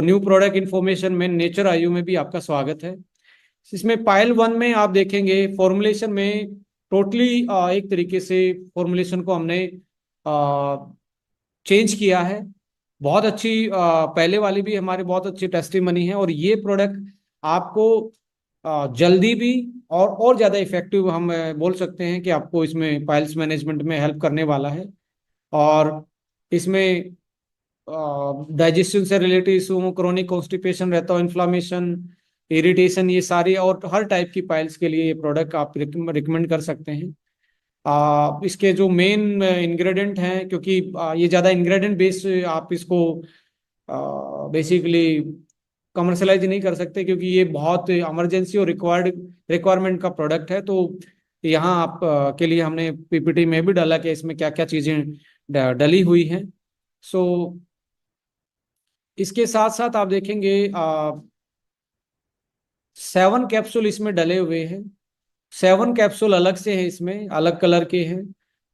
New product information में nature आयु में भी आपका स्वागत है। इसमें पाइल वन में आप देखेंगे फॉर्मुलेशन में टोटली एक तरीके से फॉर्मुलेशन को हमने चेंज किया है। बहुत अच्छी पहले वाली भी हमारी बहुत अच्छी टेस्टिमनी है, और ये प्रोडक्ट आपको जल्दी भी और ज़्यादा इफेक्टिव हम बोल सकते हैं कि आपको इसमें पाइल्स मैनेजमेंट में हेल्प करने वाला है। और इसमें डाइजेशन से रिलेटेड इशू, क्रोनिक कॉन्स्टिपेशन रहता हो, इन्फ्लामेशन, इरिटेशन, ये सारी और हर टाइप की पाइल्स के लिए ये प्रोडक्ट आप रिकमेंड कर सकते हैं। इसके जो मेन इंग्रेडिएंट हैं, क्योंकि ये ज़्यादा इंग्रेडिएंट बेस्ड आप इसको बेसिकली कमर्शलाइज नहीं कर सकते, क्योंकि ये बहुत इमरजेंसी और रिक्वायरमेंट का प्रोडक्ट है। तो यहाँ आप के लिए हमने पीपीटी में भी डाला कि इसमें क्या क्या चीज़ें डली हुई हैं। सो इसके साथ साथ आप देखेंगे 7 कैप्सूल इसमें डले हुए हैं। 7 कैप्सूल अलग से हैं, इसमें अलग कलर के हैं।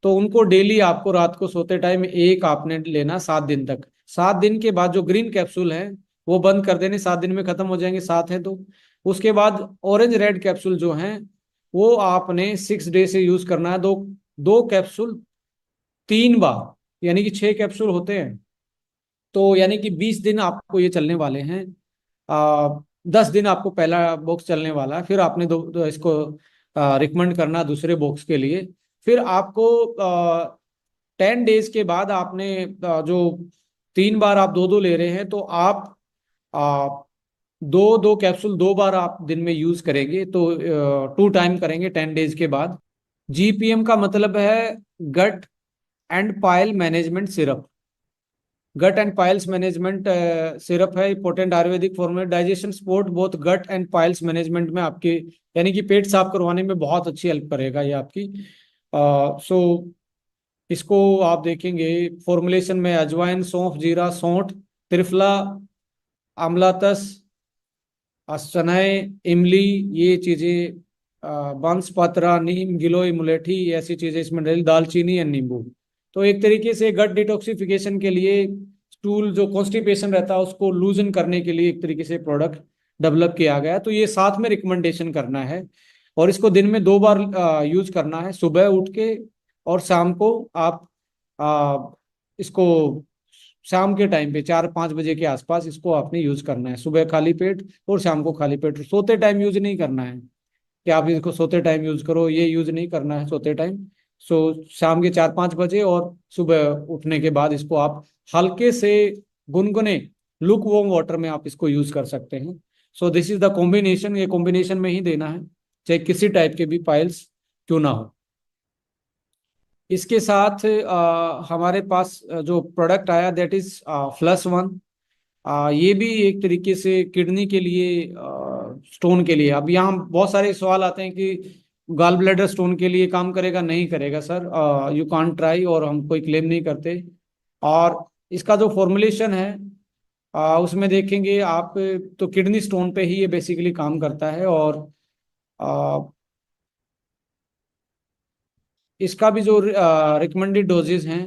तो उनको डेली आपको रात को सोते टाइम एक आपने लेना 7 दिन तक। 7 दिन के बाद जो ग्रीन कैप्सूल है वो बंद कर देने, 7 दिन में खत्म हो जाएंगे, 7 है तो। उसके बाद ऑरेंज रेड कैप्सूल जो हैं वो आपने 6 डे से यूज करना है। दो दो कैप्सूल 3 बार, यानी कि 6 कैप्सूल होते हैं। तो यानी कि 20 दिन आपको ये चलने वाले हैं। 10 दिन आपको पहला बॉक्स चलने वाला है, फिर आपने दो इसको रिकमेंड करना दूसरे बॉक्स के लिए। फिर आपको 10 डेज के बाद आपने जो 3 बार आप दो दो ले रहे हैं, तो आप आ, दो दो कैप्सूल 2 बार आप दिन में यूज करेंगे, तो 2 टाइम करेंगे 10 डेज के बाद। जीपीएम का मतलब है gut and pile management syrup. Gut and piles management syrup है, potent Ayurvedic formula, digestion support both gut and piles management में आपके यानी कि पेट साफ करवाने में बहुत अच्छी हेल्प करेगा ये आपकी। सो इसको आप देखेंगे फॉर्मुलेशन में अजवाइन, सौंफ, जीरा, सौंठ, त्रिफला, आमलातस, सनई, इमली, ये चीजें, बांसपत्रा, नीम, गिलोय, मुलेठी, ऐसी चीजें इसमें डली, दालचीनी या नींबू। तो एक तरीके से गट डिटॉक्सिफिकेशन के लिए, स्टूल जो कॉन्स्टिपेशन रहता है उसको लूजन करने के लिए एक तरीके से प्रोडक्ट डेवलप किया गया है। तो ये साथ में रिकमेंडेशन करना है, और इसको दिन में 2 बार यूज करना है, सुबह उठ के और शाम को। आप इसको शाम के टाइम पे 4-5 बजे के आसपास इसको आपने यूज करना है, सुबह खाली पेट और शाम को खाली पेट। सोते टाइम यूज नहीं करना है कि आप इसको सोते टाइम यूज करो, ये यूज नहीं करना है सोते टाइम। सो शाम के 4-5 बजे और सुबह उठने के बाद इसको आप हल्के से गुनगुने लुक वार्म वाटर में आप इसको यूज कर सकते हैं। So this is the combination, ये कॉम्बिनेशन में ही देना है, चाहे किसी टाइप के भी पाइल्स क्यों ना हो। इसके साथ हमारे पास जो प्रोडक्ट आया दैट इज फ्लस 1। ये भी एक तरीके से किडनी के लिए, स्टोन के लिए। अब यहाँ बहुत सारे सवाल आते हैं कि गाल ब्लैडर स्टोन के लिए काम करेगा नहीं करेगा। सर, यू कांट ट्राई, और हम कोई क्लेम नहीं करते। और इसका जो फॉर्मुलेशन है उसमें देखेंगे आप, तो किडनी स्टोन पे ही ये बेसिकली काम करता है। और इसका भी जो रिकमेंडेड डोजेज हैं,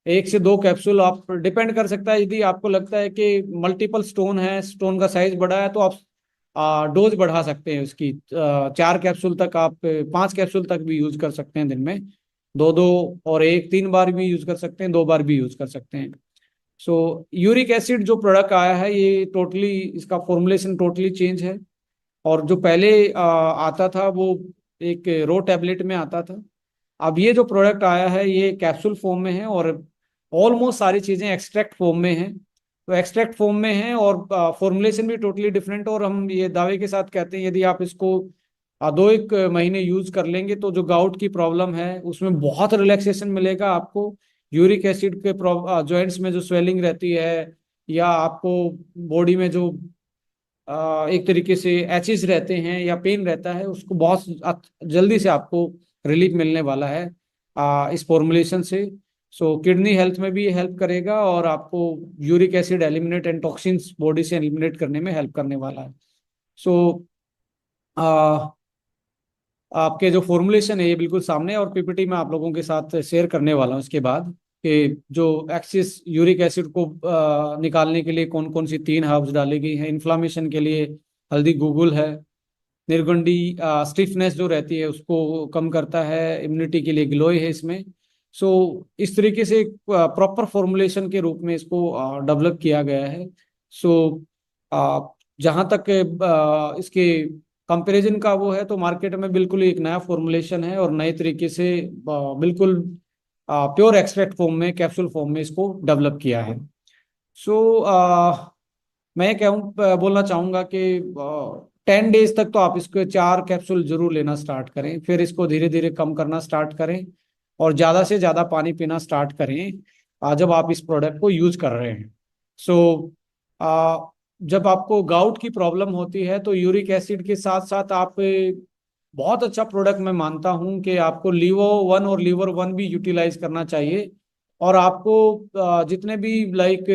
1 से 2 कैप्सूल, आप डिपेंड कर सकता है। यदि आपको लगता है कि मल्टीपल स्टोन है, स्टोन का साइज बड़ा है, तो आप डोज बढ़ा सकते हैं उसकी। 4 कैप्सूल तक, आप 5 कैप्सूल तक भी यूज कर सकते हैं दिन में, दो दो, और 3 बार भी यूज कर सकते हैं, 2 बार भी यूज कर सकते हैं। सो यूरिक एसिड जो प्रोडक्ट आया है, ये टोटली इसका फॉर्मुलेशन टोटली चेंज है। और जो पहले आता था वो एक रो टैबलेट में आता था। अब ये जो प्रोडक्ट आया है ये कैप्सूल फॉर्म में है, और ऑलमोस्ट सारी चीजें एक्सट्रैक्ट फॉर्म में हैं। तो एक्सट्रैक्ट फॉर्म में है, और फॉर्मुलेशन भी टोटली डिफरेंट। और हम ये दावे के साथ कहते हैं यदि आप इसको 2-1 महीने यूज कर लेंगे, तो जो गाउट की प्रॉब्लम है उसमें बहुत रिलैक्सेशन मिलेगा आपको। यूरिक एसिड के जॉइंट्स में जो स्वेलिंग रहती है, या आपको बॉडी में जो एक तरीके से एचिस रहते हैं या पेन रहता है, उसको बहुत जल्दी से आपको रिलीफ मिलने वाला है इस फॉर्मुलेशन से। सो किडनी हेल्थ में भी ये हेल्प करेगा, और आपको uric acid eliminate and toxins body से एलिमिनेट करने में हेल्प करने वाला है। सो आपके जो फॉर्मुलेशन है ये बिल्कुल सामने, और पीपीटी में आप लोगों के साथ शेयर करने वाला हूँ इसके बाद। कि जो एक्सिस यूरिक एसिड को निकालने के लिए कौन कौन सी 3 हर्ब्स डाली गई हैं। इन्फ्लामेशन के लिए हल्दी गुगुल है। निर्गुंडी स्टिफनेस जो रहती है उसको कम करता है। इम्यूनिटी के लिए गिलोय है इसमें। सो इस तरीके से प्रॉपर फॉर्मुलेशन के रूप में इसको डेवलप किया गया है। सो जहाँ तक इसके कंपैरिजन का वो है, तो मार्केट में बिल्कुल एक नया फॉर्मुलेशन है और नए तरीके से बिल्कुल प्योर एक्सट्रैक्ट फॉर्म में, कैप्सूल फॉर्म में इसको डेवलप किया है। सो मैं बोलना चाहूँगा कि 10 डेज तक तो आप इसको 4 कैप्सूल जरूर लेना स्टार्ट करें, फिर इसको धीरे धीरे कम करना स्टार्ट करें और ज़्यादा से ज़्यादा पानी पीना स्टार्ट करें जब आप इस प्रोडक्ट को यूज कर रहे हैं। सो जब आपको गाउट की प्रॉब्लम होती है तो यूरिक एसिड के साथ साथ आप बहुत अच्छा प्रोडक्ट मैं मानता हूं कि आपको लीवो 1 और लीवर 1 भी यूटिलाइज करना चाहिए। और आपको जितने भी लाइक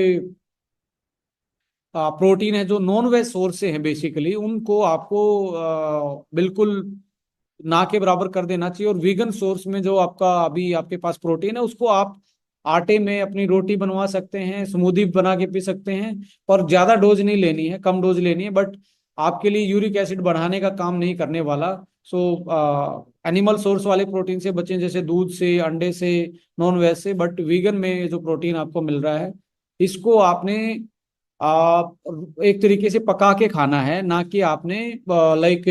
प्रोटीन है जो नॉन वेज सोर्स से है बेसिकली, उनको आपको बिल्कुल ना के बराबर कर देना चाहिए। और वीगन सोर्स में जो आपका अभी आपके पास प्रोटीन है उसको आप आटे में अपनी रोटी बनवा सकते हैं, स्मूदी बना के पी सकते हैं। पर ज्यादा डोज नहीं लेनी है, कम डोज लेनी है, बट आपके लिए यूरिक एसिड बढ़ाने का काम नहीं करने वाला। सो एनिमल सोर्स वाले प्रोटीन से बचें, जैसे दूध से, अंडे से, नॉन वेज से। बट वीगन में जो प्रोटीन आपको मिल रहा है इसको आपने एक तरीके से पका के खाना है, ना कि आपने लाइक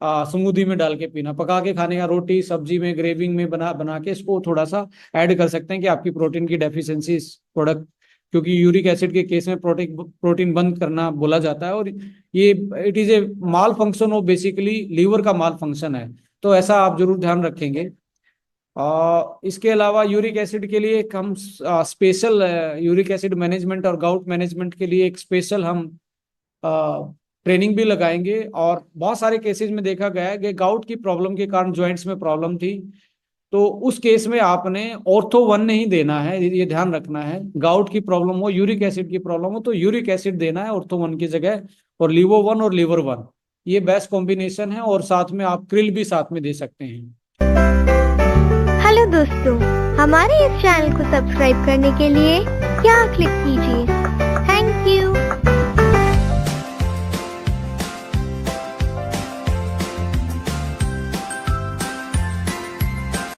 स्मूदी में डाल के पीना। पका के खाने का, रोटी सब्जी में ग्रेविंग में बना बना के इसको थोड़ा सा ऐड कर सकते हैं कि आपकी प्रोटीन की डेफिशिएंसी इस प्रोडक्ट, क्योंकि यूरिक एसिड के केस में प्रोटीन प्रोटीन बंद करना बोला जाता है और ये it is a malfunction of basically liver का माल फंक्शन है। तो ऐसा आप जरूर ध्यान रखेंगे। इसके अलावा यूरिक एसिड के लिए एक हम स्पेशल यूरिक एसिड मैनेजमेंट और गाउट मैनेजमेंट के लिए एक स्पेशल हम ट्रेनिंग भी लगाएंगे। और बहुत सारे केसेस में देखा गया है कि गाउट की प्रॉब्लम के कारण जॉइंट्स में प्रॉब्लम थी, तो उस केस में आपने ऑर्थो 1 नहीं देना है, ये ध्यान रखना है। गाउट की प्रॉब्लम हो, यूरिक एसिड की प्रॉब्लम हो, तो यूरिक एसिड देना है ऑर्थो 1 की जगह, और लीवो 1 और लीवर 1 ये बेस्ट कॉम्बिनेशन है। और साथ में आप क्रिल भी साथ में दे सकते हैं। हेलो दोस्तों, हमारे इस चैनल को सब्सक्राइब करने के लिए यहाँ क्लिक कीजिए। Thank you.